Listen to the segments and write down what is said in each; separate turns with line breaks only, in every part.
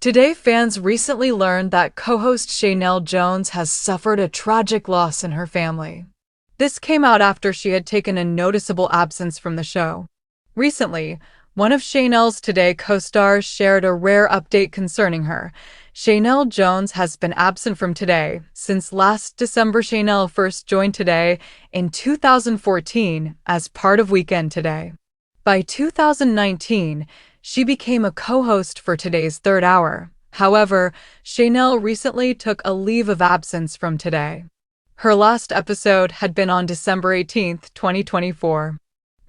Today, fans recently learned that co-host Sheinelle Jones has suffered a tragic loss in her family. This came out after she had taken a noticeable absence from the show. Recently, one of Sheinelle's Today co-stars shared a rare update concerning her. Sheinelle Jones has been absent from Today since last December. Sheinelle first joined Today in 2014 as part of Weekend Today. By 2019, she became a co-host for Today's Third Hour. However, Sheinelle recently took a leave of absence from Today. Her last episode had been on December 18, 2024.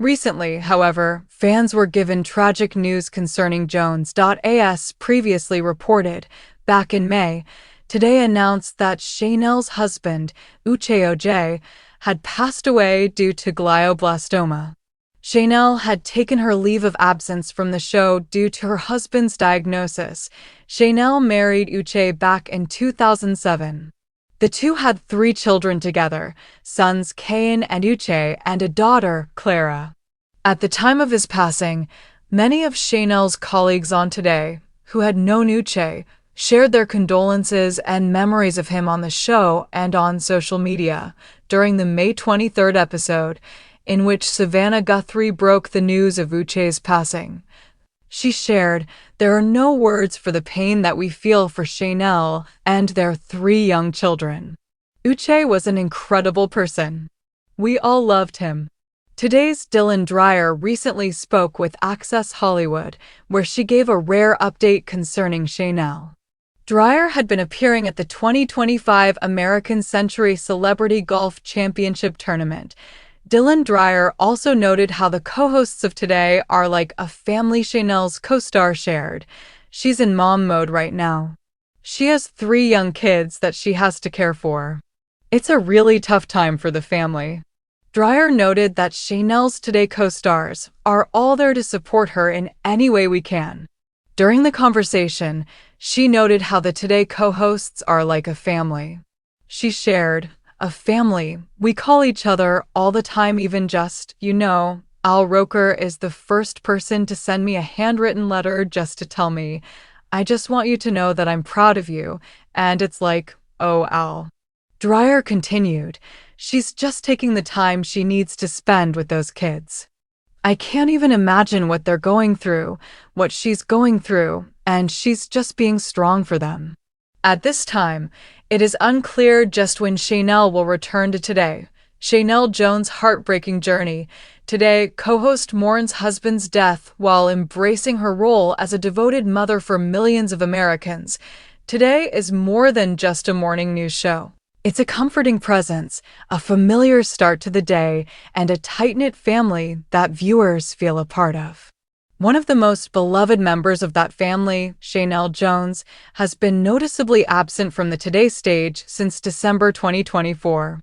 Recently, however, fans were given tragic news concerning Jones. As previously reported, back in May, Today announced that Sheinelle's husband, Uche Ojei, had passed away due to glioblastoma. Sheinelle had taken her leave of absence from the show due to her husband's diagnosis. Sheinelle married Uche back in 2007. The two had 3 children together, sons Cain and Uche, and a daughter, Clara. At the time of his passing, many of Sheinelle's colleagues on Today, who had known Uche, shared their condolences and memories of him on the show and on social media. During the May 23rd episode, in which Savannah Guthrie broke the news of Uche's passing, she shared, "There are no words for the pain that we feel for Sheinelle and their 3 young children. Uche was an incredible person. We all loved him." Today's Dylan Dreyer recently spoke with Access Hollywood, where she gave a rare update concerning Sheinelle. Dreyer had been appearing at the 2025 American Century Celebrity Golf Championship Tournament. Dylan Dreyer also noted how the co-hosts of Today are like a family. Sheinelle's co-star shared, "She's in mom mode right now. She has 3 young kids that she has to care for. It's a really tough time for the family." Dreyer noted that Sheinelle's Today co-stars are all there to support her in any way we can. During the conversation, she noted how the Today co-hosts are like a family. She shared, "A family. We call each other all the time, even just, Al Roker is the first person to send me a handwritten letter just to tell me, 'I just want you to know that I'm proud of you,' and it's like, oh, Al." Dreyer continued, "She's just taking the time she needs to spend with those kids. I can't even imagine what they're going through, what she's going through, and she's just being strong for them." At this time, it is unclear just when Sheinelle will return to Today. Sheinelle Jones' heartbreaking journey. Today, co-host mourns husband's death while embracing her role as a devoted mother for millions of Americans. Today is more than just a morning news show. It's a comforting presence, a familiar start to the day, and a tight-knit family that viewers feel a part of. One of the most beloved members of that family, Sheinelle Jones, has been noticeably absent from the Today stage since December 2024.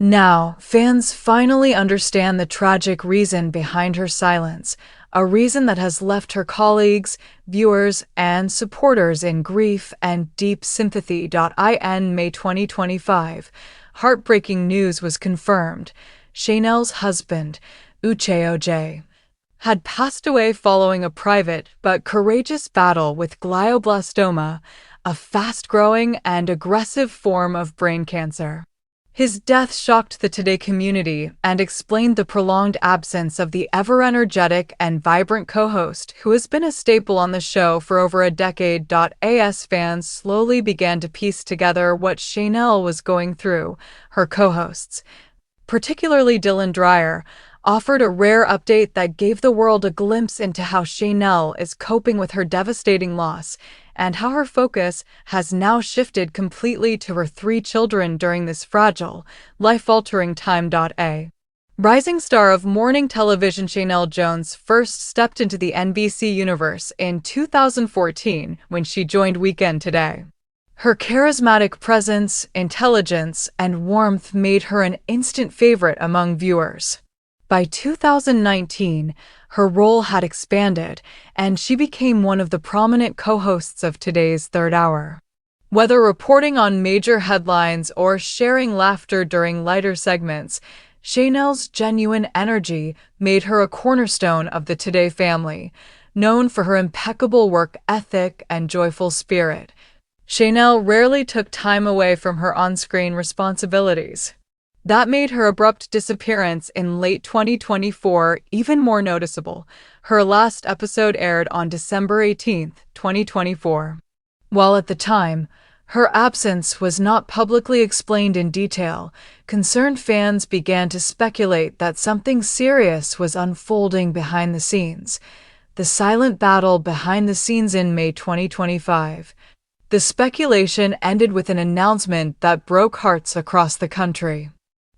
Now, fans finally understand the tragic reason behind her silence, a reason that has left her colleagues, viewers, and supporters in grief and deep sympathy. In May 2025, heartbreaking news was confirmed. Sheinelle's husband, Uche Ojei, had passed away following a private but courageous battle with glioblastoma, a fast-growing and aggressive form of brain cancer. His death shocked the Today community and explained the prolonged absence of the ever-energetic and vibrant co-host who has been a staple on the show for over a decade. As fans slowly began to piece together what Sheinelle was going through, her co-hosts, particularly Dylan Dreyer, offered a rare update that gave the world a glimpse into how Sheinelle is coping with her devastating loss and how her focus has now shifted completely to her 3 children during this fragile, life-altering time. A rising star of morning television, Sheinelle Jones first stepped into the NBC universe in 2014 when she joined Weekend Today. Her charismatic presence, intelligence, and warmth made her an instant favorite among viewers. By 2019, her role had expanded, and she became one of the prominent co-hosts of Today's Third Hour. Whether reporting on major headlines or sharing laughter during lighter segments, Sheinelle's genuine energy made her a cornerstone of the Today family. Known for her impeccable work ethic and joyful spirit, Sheinelle rarely took time away from her on-screen responsibilities. That made her abrupt disappearance in late 2024 even more noticeable. Her last episode aired on December 18, 2024. While at the time, her absence was not publicly explained in detail, concerned fans began to speculate that something serious was unfolding behind the scenes. The silent battle behind the scenes in May 2025. The speculation ended with an announcement that broke hearts across the country.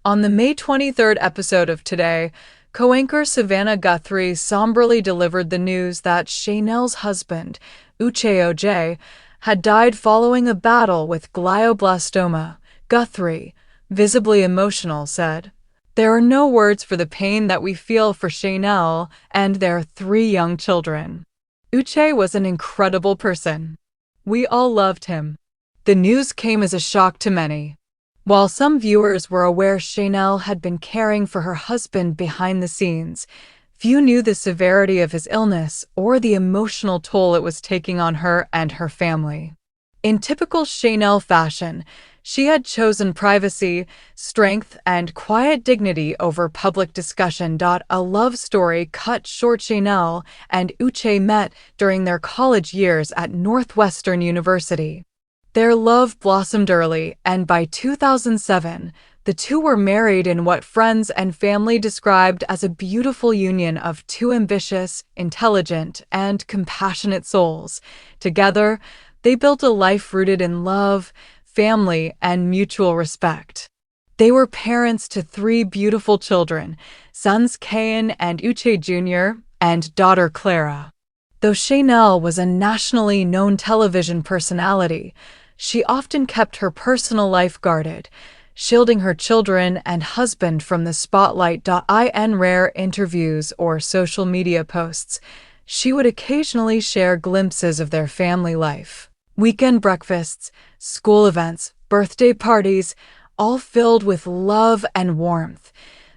On the May 23rd episode of Today, co-anchor Savannah Guthrie somberly delivered the news that Sheinelle's husband, Uche Ojei, had died following a battle with glioblastoma. Guthrie, visibly emotional, said, "There are no words for the pain that we feel for Sheinelle and their 3 young children. Uche was an incredible person. We all loved him." The news came as a shock to many. While some viewers were aware Sheinelle had been caring for her husband behind the scenes, few knew the severity of his illness or the emotional toll it was taking on her and her family. In typical Sheinelle fashion, she had chosen privacy, strength, and quiet dignity over public discussion. A love story cut short. Sheinelle and Uche met during their college years at Northwestern University. Their love blossomed early, and by 2007, the two were married in what friends and family described as a beautiful union of 2 ambitious, intelligent, and compassionate souls. Together, they built a life rooted in love, family, and mutual respect. They were parents to 3 beautiful children, sons Kayan and Uche Jr., and daughter Clara. Though Sheinelle was a nationally known television personality, she often kept her personal life guarded, shielding her children and husband from the spotlight. In rare interviews or social media posts, she would occasionally share glimpses of their family life. Weekend breakfasts, school events, birthday parties, all filled with love and warmth.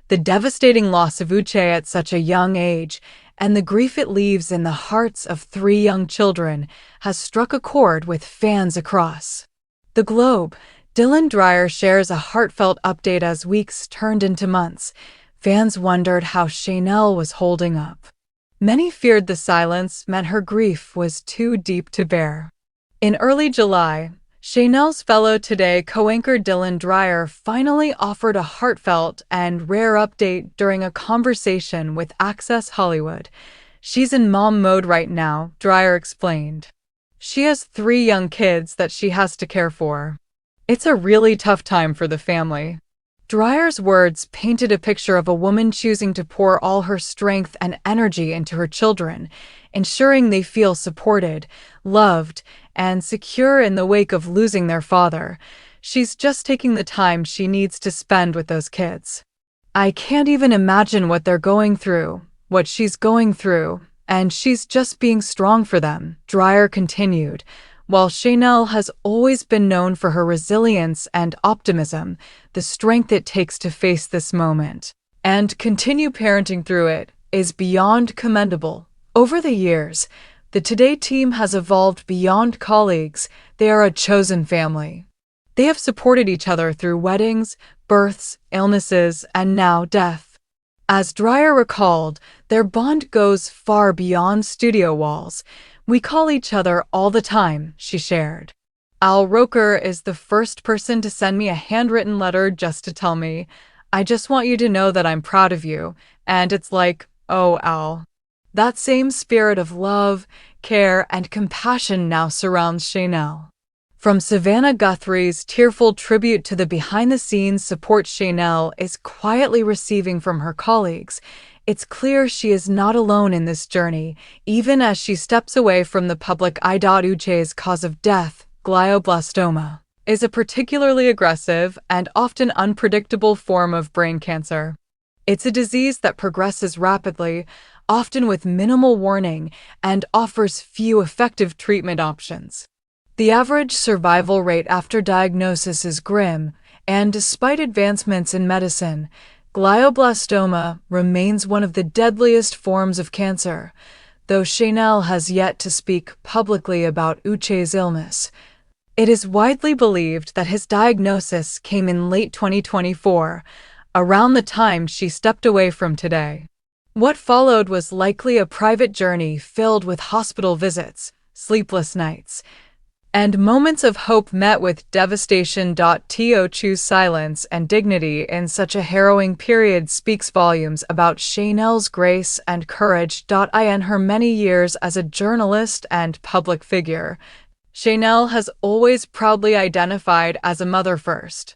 The devastating loss of Uche at such a young age and the grief it leaves in the hearts of 3 young children has struck a chord with fans across the globe. Dylan Dreyer shares a heartfelt update as weeks turned into months. Fans wondered how Sheinelle was holding up. Many feared the silence meant her grief was too deep to bear. In early July, Sheinelle's fellow Today co-anchor Dylan Dreyer finally offered a heartfelt and rare update during a conversation with Access Hollywood. "She's in mom mode right now," Dreyer explained. "She has 3 young kids that she has to care for. It's a really tough time for the family." Dreyer's words painted a picture of a woman choosing to pour all her strength and energy into her children, ensuring they feel supported, loved, and secure in the wake of losing their father. She's just taking the time she needs to spend with those kids. "I can't even imagine what they're going through, what she's going through, and she's just being strong for them," Dreyer continued. While Sheinelle has always been known for her resilience and optimism, the strength it takes to face this moment and continue parenting through it is beyond commendable. Over the years, the Today team has evolved beyond colleagues. They are a chosen family. They have supported each other through weddings, births, illnesses, and now death. As Dreyer recalled, their bond goes far beyond studio walls. "We call each other all the time," she shared. "Al Roker is the first person to send me a handwritten letter just to tell me, 'I just want you to know that I'm proud of you,' and it's like, oh, Al." That same spirit of love, care, and compassion now surrounds Sheinelle. From Savannah Guthrie's tearful tribute to the behind-the-scenes support Sheinelle is quietly receiving from her colleagues, it's clear she is not alone in this journey, even as she steps away from the public eye. Uche's cause of death, glioblastoma, is a particularly aggressive and often unpredictable form of brain cancer. It's a disease that progresses rapidly, often with minimal warning, and offers few effective treatment options. The average survival rate after diagnosis is grim, and despite advancements in medicine, glioblastoma remains one of the deadliest forms of cancer. though Sheinelle has yet to speak publicly about Uche's illness. It is widely believed that his diagnosis came in late 2024, around the time she stepped away from Today. What followed was likely a private journey filled with hospital visits, sleepless nights, and moments of hope met with devastation. To choose silence and dignity in such a harrowing period speaks volumes about Sheinelle's grace and courage. In her many years as a journalist and public figure, Sheinelle has always proudly identified as a mother first.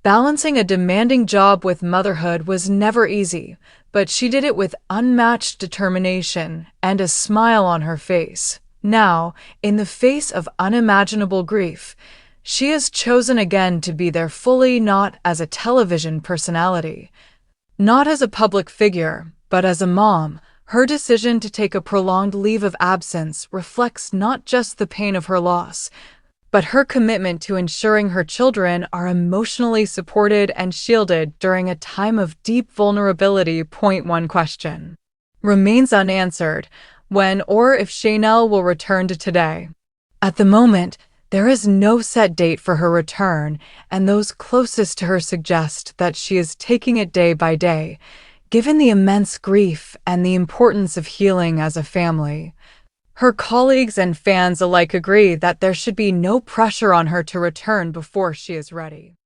Balancing a demanding job with motherhood was never easy, but she did it with unmatched determination and a smile on her face. Now, in the face of unimaginable grief, she has chosen again to be there fully, not as a television personality, not as a public figure, but as a mom. Her decision to take a prolonged leave of absence reflects not just the pain of her loss, but her commitment to ensuring her children are emotionally supported and shielded during a time of deep vulnerability. One question remains unanswered: when or if Sheinelle will return to Today. At the moment, there is no set date for her return, and those closest to her suggest that she is taking it day by day, given the immense grief and the importance of healing as a family. Her colleagues and fans alike agree that there should be no pressure on her to return before she is ready.